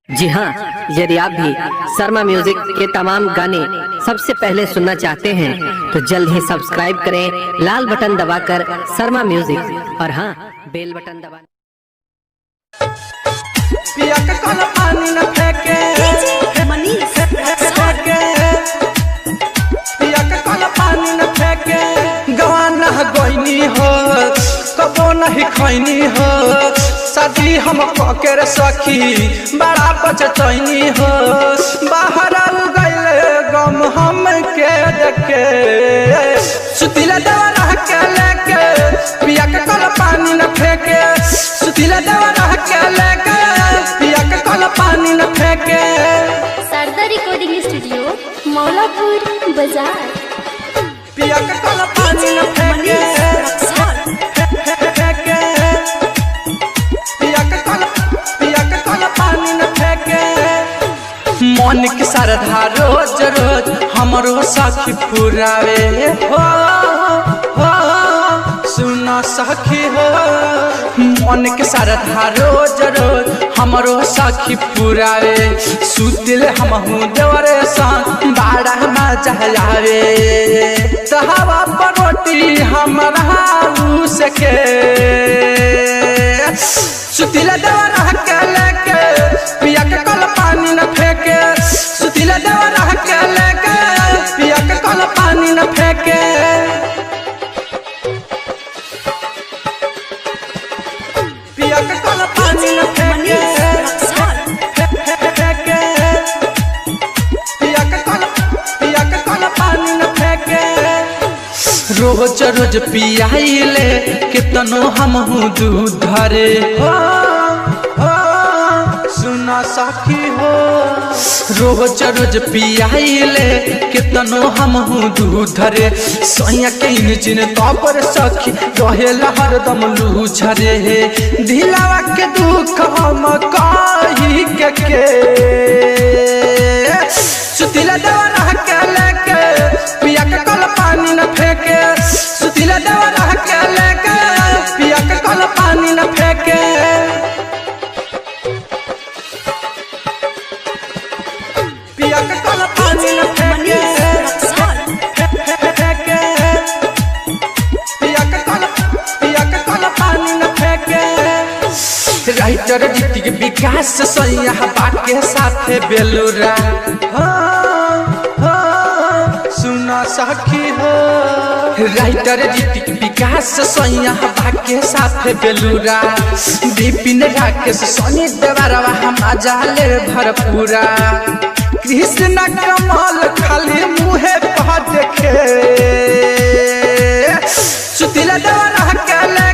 जी हाँ, यदि आप भी शर्मा म्यूजिक के तमाम गाने सबसे पहले सुनना चाहते हैं तो जल्द ही सब्सक्राइब करें लाल बटन दबाकर शर्मा म्यूजिक और हाँ बेल बटन दबा। पिया के काला पानी न फेंके पिया के काला पानी न फेंके गवाना गोइनी हो कबो नहीं खैनी हो शादी हम ककर सखी बड़ा पचतैनी हो बाहर गइले गम हम के देखे सुतिला देवा रह के लेके पिया के काला पानी न फेंके सुतिला देवा रह के लेके पिया के काला पानी न फेंके। शारदा रिकॉर्डिंग स्टूडियो मौलापुर बाजार। पिया के काला पानी न फेंके मन के श्रद्धा रोज रोज हमरो सखी पुरावे हो सुना सखी हो मन के श्रद्धा रोज रोज हमरो सखी पुरावे सुतिल हमहू देवरे संग बाड़ा मजा आवे तहवा पर रोटी हमरा सके सुतिल देवरा के लेके पिया के काला पानी न फेंके सुतिला देवा रह के लेके पिया के काला पानी न फेंके। पिया के काला पानी न फेंके पिया के काला पानी न फेंके रोज रोज पियाइले कितनो हमहू दूध धरे हो सुना सखी हो रोज रोज पियाइले कितनो हमहू दूध धरे सैया के इंजन पर सखी रहेला हरदम लू झरे दिलावा के दुख हम कही के सुतिला देवा रह के लेके पिया के काला पानी न फेंके सुतिला देवा रह के लेके पिया के काला पानी न फेंके। पिया के काला पानी न फेंके पिया के काला पानी न फेंके राइटर ऋतिक विकास सैया बाके साथे बेलुरा सुना सखी हो राइटर ऋतिक विकास सैया बाके साथे बेलुरा विपिन राकेश सनी देवरवा हम आजाले भरपूरा कृष्ण कमल खाली मुहे पा देखे सुतिला देवा रह के ले